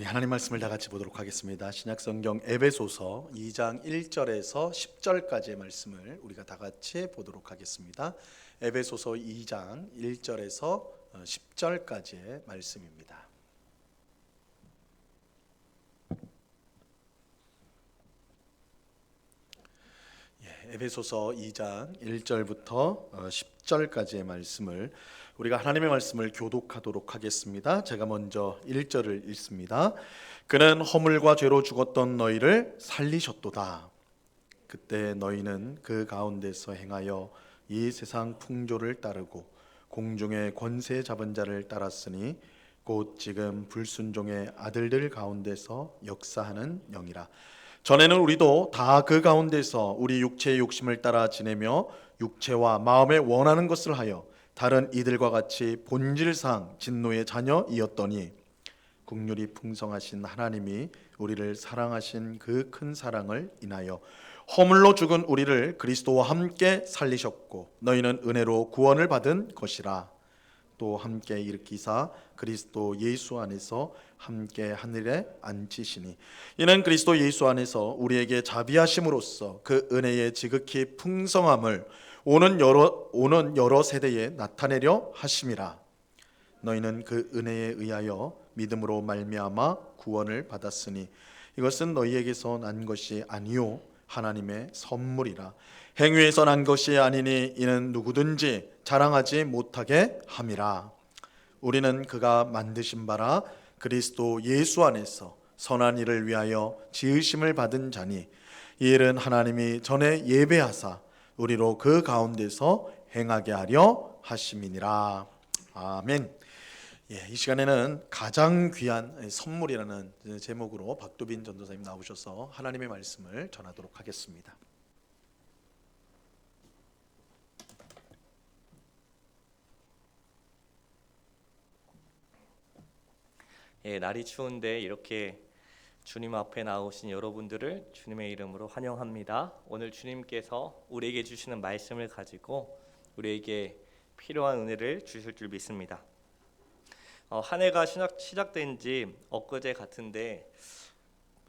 우리 하나님 말씀을 다 같이 보도록 하겠습니다. 신약성경 에베소서 2장 1절에서 10절까지의 말씀을 우리가 다 같이 보도록 하겠습니다. 에베소서 2장 1절에서 10절까지의 말씀입니다. 에베소서 2장 1절부터 10절까지의 말씀을 우리가 하나님의 말씀을 교독하도록 하겠습니다. 제가 먼저 1절을 읽습니다. 그는 허물과 죄로 죽었던 너희를 살리셨도다. 그때 너희는 그 가운데서 행하여 이 세상 풍조를 따르고 공중의 권세 잡은 자를 따랐으니 곧 지금 불순종의 아들들 가운데서 역사하는 영이라. 전에는 우리도 다 그 가운데서 우리 육체의 욕심을 따라 지내며 육체와 마음에 원하는 것을 하여 다른 이들과 같이 본질상 진노의 자녀이었더니 긍휼이 풍성하신 하나님이 우리를 사랑하신 그 큰 사랑을 인하여 허물로 죽은 우리를 그리스도와 함께 살리셨고 너희는 은혜로 구원을 받은 것이라. 또 함께 일으키사 그리스도 예수 안에서 함께 하늘에 앉히시니 이는 그리스도 예수 안에서 우리에게 자비하심으로써 그 은혜의 지극히 풍성함을 오는 여러 세대에 나타내려 하심이라. 너희는 그 은혜에 의하여 믿음으로 말미암아 구원을 받았으니 이것은 너희에게서 난 것이 아니요 하나님의 선물이라. 행위에서 난 것이 아니니 이는 누구든지 자랑하지 못하게 함이라. 우리는 그가 만드신 바라 그리스도 예수 안에서 선한 일을 위하여 지으심을 받은 자니 이 일은 하나님이 전에 예배하사 우리로 그 가운데서 행하게 하려 하심이니라. 아멘. 이 시간에는 가장 귀한 선물이라는 제목으로 박도빈 전도사님 나오셔서 하나님의 말씀을 전하도록 하겠습니다. 날이 추운데 이렇게 주님 앞에 나오신 여러분들을 주님의 이름으로 환영합니다. 오늘 주님께서 우리에게 주시는 말씀을 가지고 우리에게 필요한 은혜를 주실 줄 믿습니다. 한 해가 시작된 지 엊그제 같은데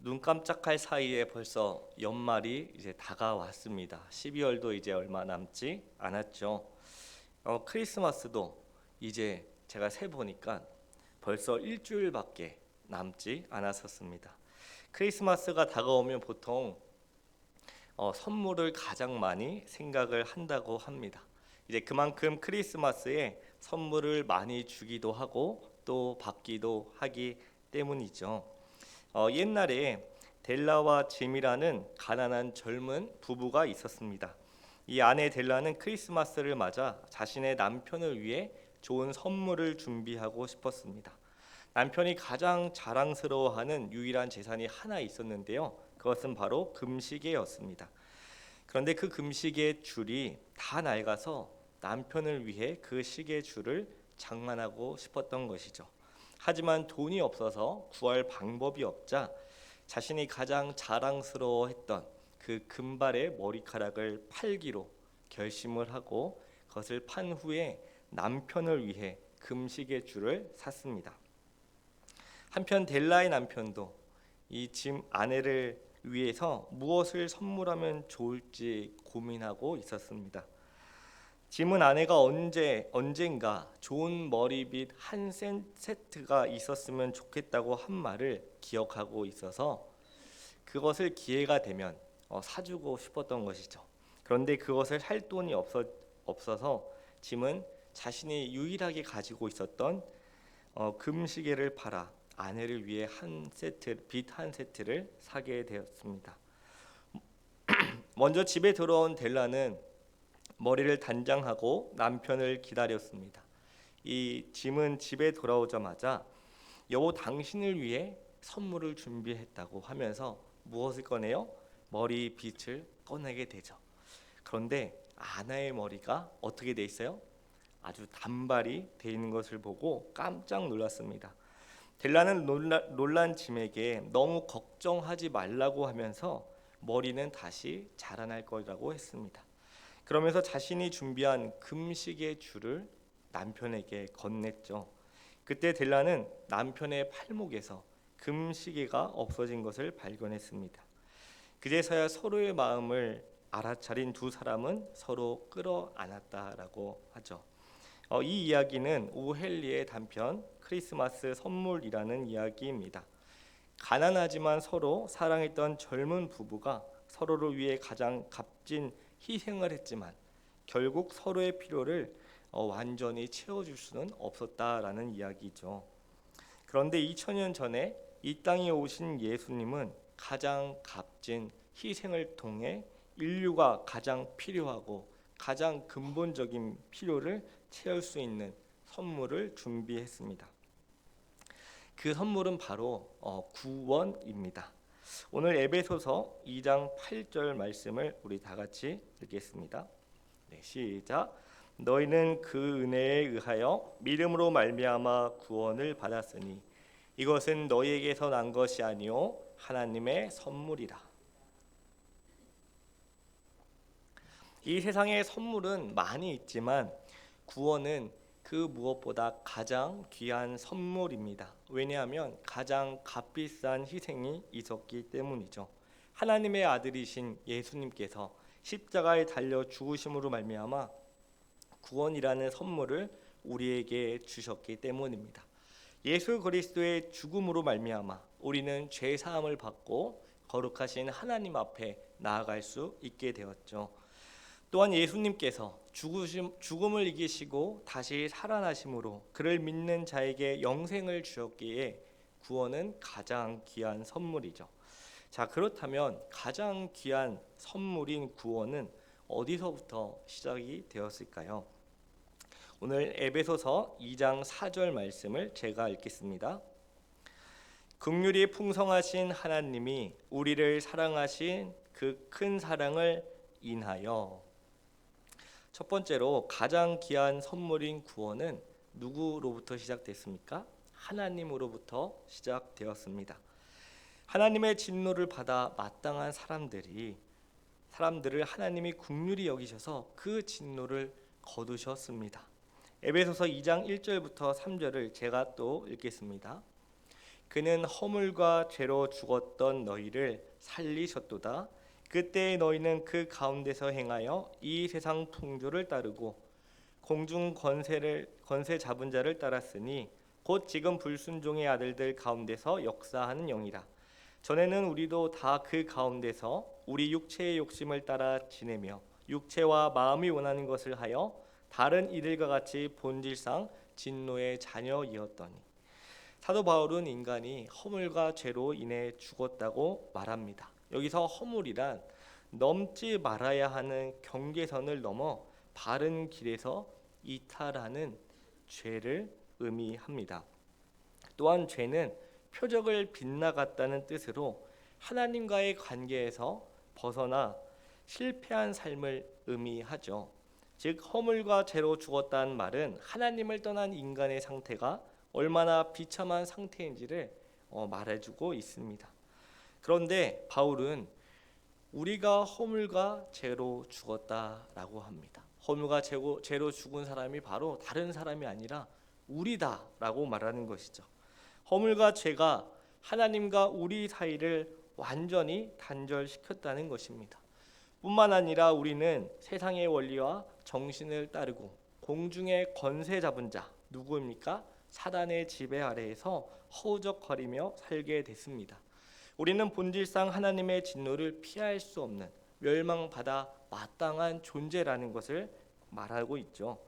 눈 깜짝할 사이에 벌써 연말이 이제 다가왔습니다. 12월도 이제 얼마 남지 않았죠. 크리스마스도 이제 제가 세보니까 벌써 일주일밖에 남지 않았었습니다. 크리스마스가 다가오면 보통 선물을 가장 많이 생각을 한다고 합니다. 이제 그만큼 크리스마스에 선물을 많이 주기도 하고 또 받기도 하기 때문이죠. 옛날에 델라와 짐이라는 가난한 젊은 부부가 있었습니다. 이 아내 델라는 크리스마스를 맞아 자신의 남편을 위해 좋은 선물을 준비하고 싶었습니다. 남편이 가장 자랑스러워하는 유일한 재산이 하나 있었는데요. 그것은 바로 금시계였습니다. 그런데 그 금시계 줄이 다 낡아서 남편을 위해 그 시계 줄을 장만하고 싶었던 것이죠. 하지만 돈이 없어서 구할 방법이 없자 자신이 가장 자랑스러워했던 그 금발의 머리카락을 팔기로 결심을 하고 그것을 판 후에 남편을 위해 금시계 줄을 샀습니다. 한편 델라의 남편도 이 짐 아내를 위해서 무엇을 선물하면 좋을지 고민하고 있었습니다. 짐은 아내가 언젠가 좋은 머리빗 한 세트가 있었으면 좋겠다고 한 말을 기억하고 있어서 그것을 기회가 되면 사주고 싶었던 것이죠. 그런데 그것을 살 돈이 없어서 짐은 자신이 유일하게 가지고 있었던 금시계를 팔아 아내를 위해 빗 한 세트를 사게 되었습니다. 먼저 집에 들어온 델라는 머리를 단장하고 남편을 기다렸습니다. 이 짐은 집에 돌아오자마자 여보 당신을 위해 선물을 준비했다고 하면서 무엇을 꺼내요? 머리빗을 꺼내게 되죠. 그런데 아내의 머리가 어떻게 돼 있어요? 아주 단발이 돼 있는 것을 보고 깜짝 놀랐습니다. 델라는 놀란 짐에게 너무 걱정하지 말라고 하면서 머리는 다시 자라날 거라고 했습니다. 그러면서 자신이 준비한 금시계 줄을 남편에게 건넸죠. 그때 델라는 남편의 팔목에서 금시계가 없어진 것을 발견했습니다. 그제서야 서로의 마음을 알아차린 두 사람은 서로 끌어안았다라고 하죠. 이 이야기는 오헬리의 단편 크리스마스 선물이라는 이야기입니다. 가난하지만 서로 사랑했던 젊은 부부가 서로를 위해 가장 값진 희생을 했지만 결국 서로의 필요를 완전히 채워줄 수는 없었다라는 이야기죠. 그런데 2000년 전에 이 땅에 오신 예수님은 가장 값진 희생을 통해 인류가 가장 필요하고 가장 근본적인 필요를 채울 수 있는 선물을 준비했습니다. 그 선물은 바로 구원입니다. 오늘 에베소서 2장 8절 말씀을 우리 다 같이 읽겠습니다. 네, 시작. 너희는 그 은혜에 의하여 믿음으로 말미암아 구원을 받았으니 이것은 너희에게서 난 것이 아니요 하나님의 선물이라. 이 세상에 선물은 많이 있지만 구원은 그 무엇보다 가장 귀한 선물입니다. 왜냐하면 가장 값비싼 희생이 있었기 때문이죠. 하나님의 아들이신 예수님께서 십자가에 달려 죽으심으로 말미암아 구원이라는 선물을 우리에게 주셨기 때문입니다. 예수 그리스도의 죽음으로 말미암아 우리는 죄 사함을 받고 거룩하신 하나님 앞에 나아갈 수 있게 되었죠. 또한 예수님께서 죽음을 이기시고 다시 살아나심으로 그를 믿는 자에게 영생을 주셨기에 구원은 가장 귀한 선물이죠. 자, 그렇다면 가장 귀한 선물인 구원은 어디서부터 시작이 되었을까요? 오늘 에베소서 2장 4절 말씀을 제가 읽겠습니다. 긍휼이 풍성하신 하나님이 우리를 사랑하신 그 큰 사랑을 인하여. 첫 번째로 가장 귀한 선물인 구원은 누구로부터 시작됐습니까? 하나님으로부터 시작되었습니다. 하나님의 진노를 받아 마땅한 사람들을 하나님이 긍휼히 여기셔서 그 진노를 거두셨습니다. 에베소서 2장 1절부터 3절을 제가 또 읽겠습니다. 그는 허물과 죄로 죽었던 너희를 살리셨도다. 그때 너희는 그 가운데서 행하여 이 세상 풍조를 따르고 공중 권세 잡은 자를 따랐으니 곧 지금 불순종의 아들들 가운데서 역사하는 영이라. 전에는 우리도 다 그 가운데서 우리 육체의 욕심을 따라 지내며 육체와 마음이 원하는 것을 하여 다른 이들과 같이 본질상 진노의 자녀이었더니. 사도 바울은 인간이 허물과 죄로 인해 죽었다고 말합니다. 여기서 허물이란 넘지 말아야 하는 경계선을 넘어 바른 길에서 이탈하는 죄를 의미합니다. 또한 죄는 표적을 빗나갔다는 뜻으로 하나님과의 관계에서 벗어나 실패한 삶을 의미하죠. 즉 허물과 죄로 죽었다는 말은 하나님을 떠난 인간의 상태가 얼마나 비참한 상태인지를 말해주고 있습니다. 그런데 바울은 우리가 허물과 죄로 죽었다라고 합니다. 허물과 죄로 죽은 사람이 바로 다른 사람이 아니라 우리다라고 말하는 것이죠. 허물과 죄가 하나님과 우리 사이를 완전히 단절시켰다는 것입니다. 뿐만 아니라 우리는 세상의 원리와 정신을 따르고 공중의 권세 잡은 자 누구입니까? 사단의 지배 아래에서 허우적거리며 살게 됐습니다. 우리는 본질상 하나님의 진노를 피할 수 없는 멸망받아 마땅한 존재라는 것을 말하고 있죠.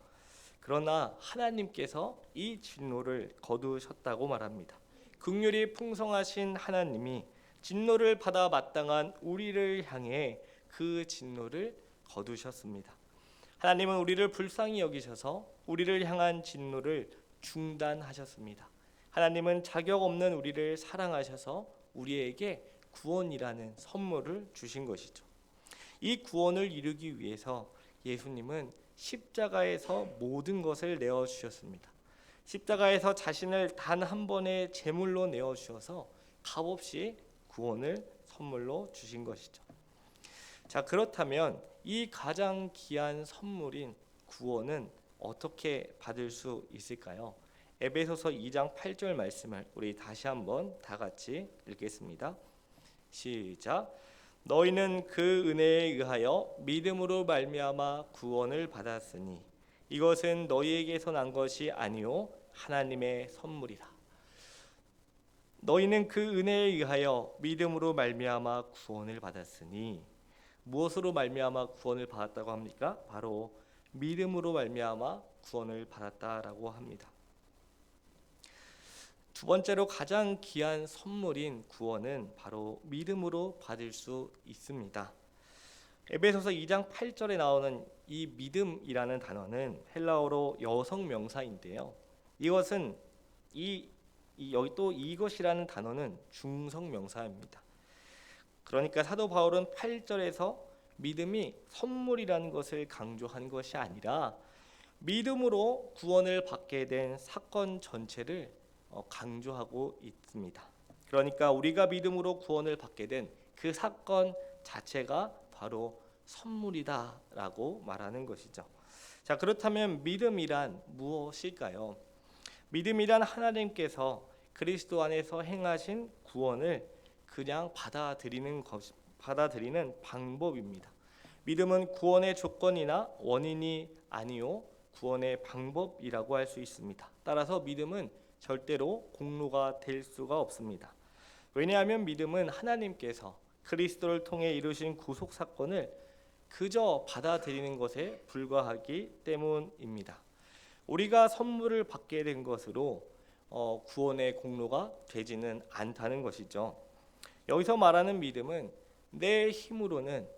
그러나 하나님께서 이 진노를 거두셨다고 말합니다. 긍휼이 풍성하신 하나님이 진노를 받아 마땅한 우리를 향해 그 진노를 거두셨습니다. 하나님은 우리를 불쌍히 여기셔서 우리를 향한 진노를 중단하셨습니다. 하나님은 자격 없는 우리를 사랑하셔서 우리에게 구원이라는 선물을 주신 것이죠. 이 구원을 이루기 위해서 예수님은 십자가에서 모든 것을 내어 주셨습니다. 십자가에서 자신을 단 한 번의 제물로 내어 주셔서 값없이 구원을 선물로 주신 것이죠. 자, 그렇다면 이 가장 귀한 선물인 구원은 어떻게 받을 수 있을까요? 에베소서 2장 8절 말씀을 우리 다시 한번 다 같이 읽겠습니다. 시작. 너희는 그 은혜에 의하여 믿음으로 말미암아 구원을 받았으니 이것은 너희에게서 난 것이 아니요 하나님의 선물이라. 너희는 그 은혜에 의하여 믿음으로 말미암아 구원을 받았으니 무엇으로 말미암아 구원을 받았다고 합니까? 바로 믿음으로 말미암아 구원을 받았다라고 합니다. 두 번째로 가장 귀한 선물인 구원은 바로 믿음으로 받을 수 있습니다. 에베소서 2장 8절에 나오는 이 믿음이라는 단어는 헬라어로 여성 명사인데요. 이것은 여기 또 이것이라는 단어는 중성 명사입니다. 그러니까 사도 바울은 8절에서 믿음이 선물이라는 것을 강조한 것이 아니라 믿음으로 구원을 받게 된 사건 전체를 강조하고 있습니다. 그러니까 우리가 믿음으로 구원을 받게 된 그 사건 자체가 바로 선물이다라고 말하는 것이죠. 자, 그렇다면 믿음이란 무엇일까요? 믿음이란 하나님께서 그리스도 안에서 행하신 구원을 그냥 받아들이는 방법입니다. 믿음은 구원의 조건이나 원인이 아니요 구원의 방법이라고 할 수 있습니다. 따라서 믿음은 절대로 공로가 될 수가 없습니다. 왜냐하면 믿음은 하나님께서 그리스도를 통해 이루신 구속 사건을 그저 받아들이는 것에 불과하기 때문입니다. 우리가 선물을 받게 된 것으로 구원의 공로가 되지는 않다는 것이죠. 여기서 말하는 믿음은 내 힘으로는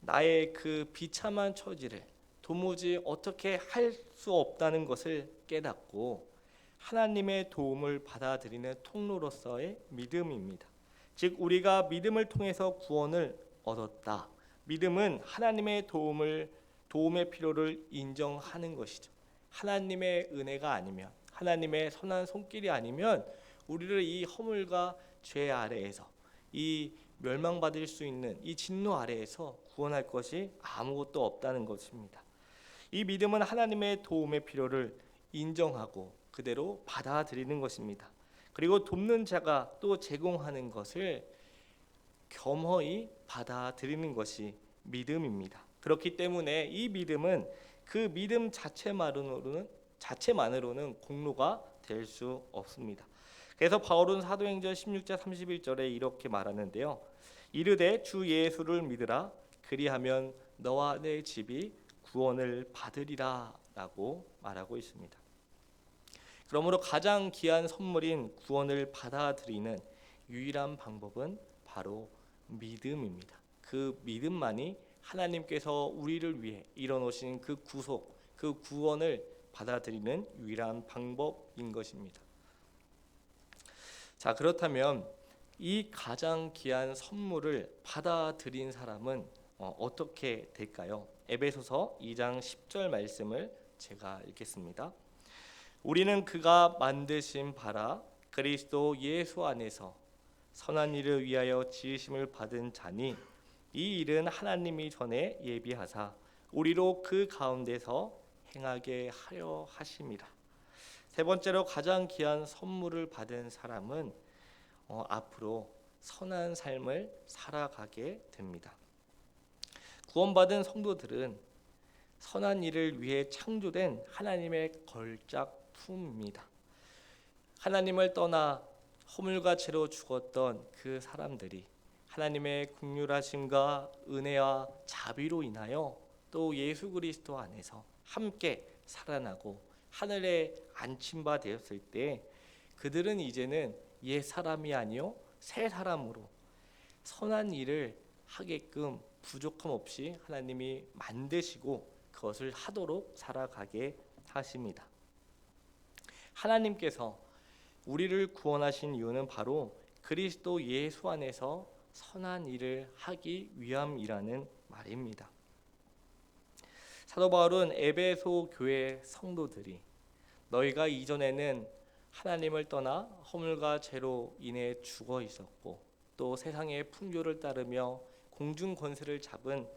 나의 그 비참한 처지를 도무지 어떻게 할 수 없다는 것을 깨닫고 하나님의 도움을 받아들이는 통로로서의 믿음입니다. 즉 우리가 믿음을 통해서 구원을 얻었다. 믿음은 하나님의 도움의 필요를 인정하는 것이죠. 하나님의 은혜가 아니면, 하나님의 선한 손길이 아니면 우리를 이 허물과 죄 아래에서, 이 멸망받을 수 있는 이 진노 아래에서 구원할 것이 아무것도 없다는 것입니다. 이 믿음은 하나님의 도움의 필요를 인정하고 그대로 받아들이는 것입니다. 그리고 돕는 자가 또 제공하는 것을 겸허히 받아들이는 것이 믿음입니다. 그렇기 때문에 이 믿음은 그 믿음 자체만으로는 공로가 될 수 없습니다. 그래서 바울은 사도행전 16장 31절에 이렇게 말하는데요. 이르되 주 예수를 믿으라 그리하면 너와 내 집이 구원을 받으리라 라고 말하고 있습니다. 그러므로 가장 귀한 선물인 구원을 받아들이는 유일한 방법은 바로 믿음입니다. 그 믿음만이 하나님께서 우리를 위해 이뤄놓으신 그 구속, 그 구원을 받아들이는 유일한 방법인 것입니다. 자, 그렇다면 이 가장 귀한 선물을 받아들인 사람은 어떻게 될까요? 에베소서 2장 10절 말씀을 제가 읽겠습니다. 우리는 그가 만드신 바라 그리스도 예수 안에서 선한 일을 위하여 지으심을 받은 자니 이 일은 하나님이 전에 예비하사 우리로 그 가운데서 행하게 하려 하심이라. 세 번째로 가장 귀한 선물을 받은 사람은 앞으로 선한 삶을 살아가게 됩니다. 구원받은 성도들은 선한 일을 위해 창조된 하나님의 걸작품입니다. 하나님을 떠나 허물과 죄로 죽었던 그 사람들이 하나님의 긍휼하심과 은혜와 자비로 인하여 또 예수 그리스도 안에서 함께 살아나고 하늘에 안침바 되었을 때 그들은 이제는 옛 사람이 아니요 새 사람으로 선한 일을 하게끔 부족함 없이 하나님이 만드시고 그것을 하도록 살아가게 하십니다. 하나님께서 우리를 구원하신 이유는 바로 그리스도 예수 안에서 선한 일을 하기 위함이라는 말입니다. 사도 바울은 에베소 교회 성도들이 너희가 이전에는 하나님을 떠나 허물과 죄로 인해 죽어 있었고 또 세상의 풍조를 따르며 공중 권세를 잡은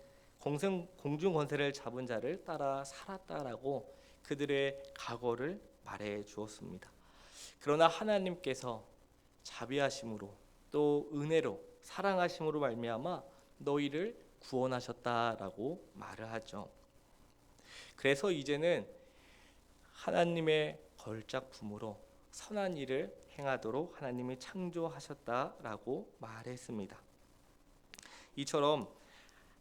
자를 따라 살았다라고 그들의 과거를 말해 주었습니다. 그러나 하나님께서 자비하심으로 또 은혜로 사랑하심으로 말미암아 너희를 구원하셨다라고 말을 하죠. 그래서 이제는 하나님의 걸작품으로 선한 일을 행하도록 하나님이 창조하셨다라고 말했습니다. 이처럼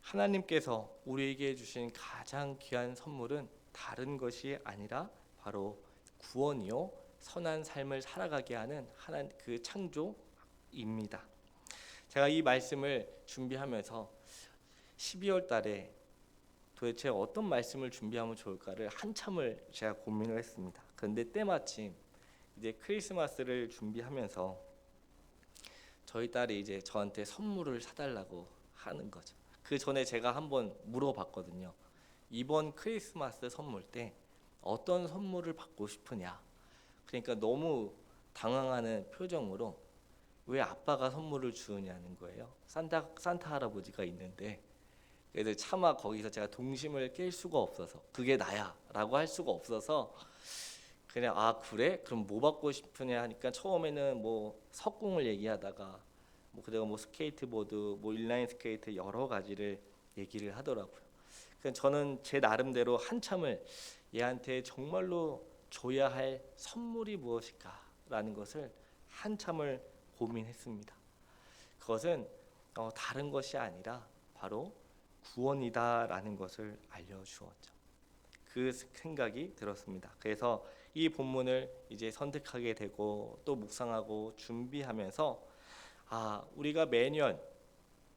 하나님께서 우리에게 주신 가장 귀한 선물은 다른 것이 아니라 바로 구원이요 선한 삶을 살아가게 하는 그 창조입니다. 제가 이 말씀을 준비하면서 12월 달에 도대체 어떤 말씀을 준비하면 좋을까를 한참을 제가 고민을 했습니다. 그런데 때마침 이제 크리스마스를 준비하면서 저희 딸이 이제 저한테 선물을 사달라고 하는 거죠. 그 전에 제가 한번 물어봤거든요. 이번 크리스마스 선물 때 어떤 선물을 받고 싶으냐. 그러니까 너무 당황하는 표정으로 왜 아빠가 선물을 주느냐는 거예요. 산타 할아버지가 있는데. 그래서 차마 거기서 제가 동심을 깰 수가 없어서 그게 나야라고 할 수가 없어서 그냥 아 그래? 그럼 뭐 받고 싶으냐 하니까 처음에는 뭐 석궁을 얘기하다가 그다음 뭐 스케이트보드, 뭐 인라인 스케이트 여러 가지를 얘기를 하더라고요. 그래서 저는 제 나름대로 한참을 얘한테 정말로 줘야 할 선물이 무엇일까라는 것을 한참을 고민했습니다. 그것은 다른 것이 아니라 바로 구원이다라는 것을 알려주었죠. 그 생각이 들었습니다. 그래서 이 본문을 이제 선택하게 되고 또 묵상하고 준비하면서 우리가 매년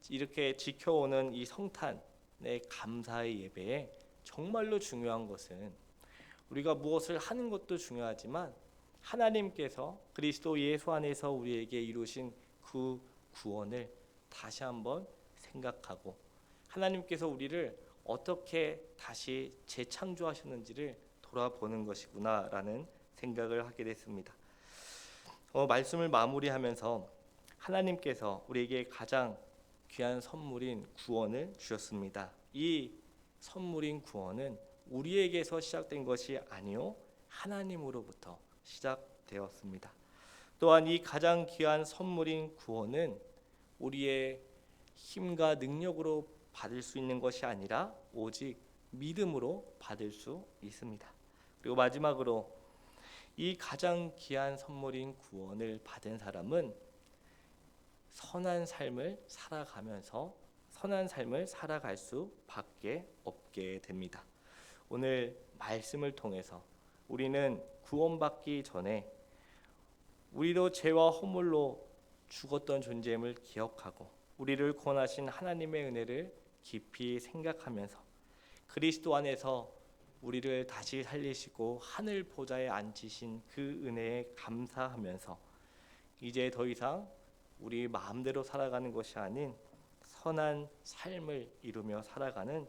이렇게 지켜오는 이 성탄의 감사의 예배에 정말로 중요한 것은 우리가 무엇을 하는 것도 중요하지만 하나님께서 그리스도 예수 안에서 우리에게 이루신 그 구원을 다시 한번 생각하고 하나님께서 우리를 어떻게 다시 재창조하셨는지를 돌아보는 것이구나라는 생각을 하게 됐습니다. 말씀을 마무리하면서 하나님께서 우리에게 가장 귀한 선물인 구원을 주셨습니다. 이 선물인 구원은 우리에게서 시작된 것이 아니요 하나님으로부터 시작되었습니다. 또한 이 가장 귀한 선물인 구원은 우리의 힘과 능력으로 받을 수 있는 것이 아니라 오직 믿음으로 받을 수 있습니다. 그리고 마지막으로 이 가장 귀한 선물인 구원을 받은 사람은 선한 삶을 살아가면서 선한 삶을 살아갈 수밖에 없게 됩니다. 오늘 말씀을 통해서 우리는 구원받기 전에 우리도 죄와 허물로 죽었던 존재임을 기억하고 우리를 구원하신 하나님의 은혜를 깊이 생각하면서 그리스도 안에서 우리를 다시 살리시고 하늘 보좌에 앉히신 그 은혜에 감사하면서 이제 더 이상 우리 마음대로 살아가는 것이 아닌 선한 삶을 이루며 살아가는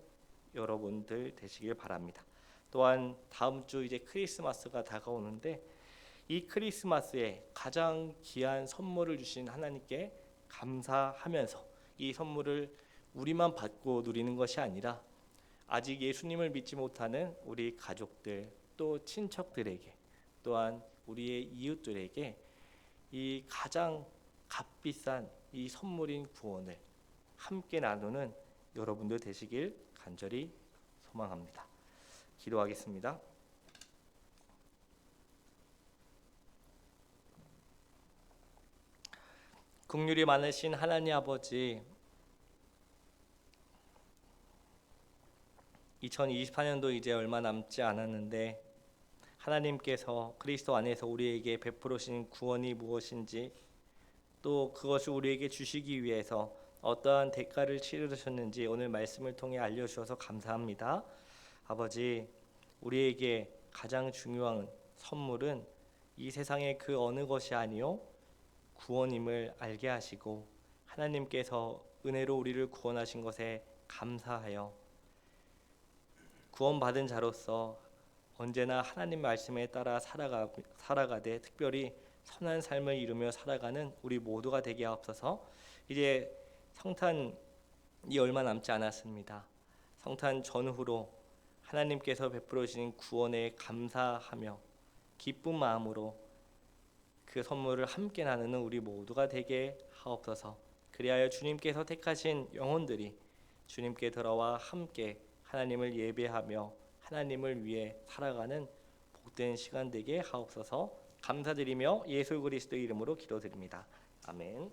여러분들 되시길 바랍니다. 또한 다음 주 이제 크리스마스가 다가오는데 이 크리스마스에 가장 귀한 선물을 주신 하나님께 감사하면서 이 선물을 우리만 받고 누리는 것이 아니라 아직 예수님을 믿지 못하는 우리 가족들 또 친척들에게 또한 우리의 이웃들에게 이 가장 값비싼 이 선물인 구원을 함께 나누는 여러분들 되시길 간절히 소망합니다. 기도하겠습니다. 긍휼이 많으신 하나님 아버지, 2024년도 이제 얼마 남지 않았는데 하나님께서 그리스도 안에서 우리에게 베풀으신 구원이 무엇인지 또 그것을 우리에게 주시기 위해서 어떠한 대가를 치르셨는지 오늘 말씀을 통해 알려주셔서 감사합니다. 아버지, 우리에게 가장 중요한 선물은 이 세상의 그 어느 것이 아니요 구원임을 알게 하시고 하나님께서 은혜로 우리를 구원하신 것에 감사하여 구원받은 자로서 언제나 하나님 말씀에 따라 살아가되 특별히 선한 삶을 이루며 살아가는 우리 모두가 되게 하옵소서. 이제 성탄이 얼마 남지 않았습니다. 성탄 전후로 하나님께서 베풀어 주신 구원에 감사하며 기쁜 마음으로 그 선물을 함께 나누는 우리 모두가 되게 하옵소서. 그리하여 주님께서 택하신 영혼들이 주님께 돌아와 함께 하나님을 예배하며 하나님을 위해 살아가는 복된 시간 되게 하옵소서. 감사드리며 예수 그리스도 이름으로 기도드립니다. 아멘.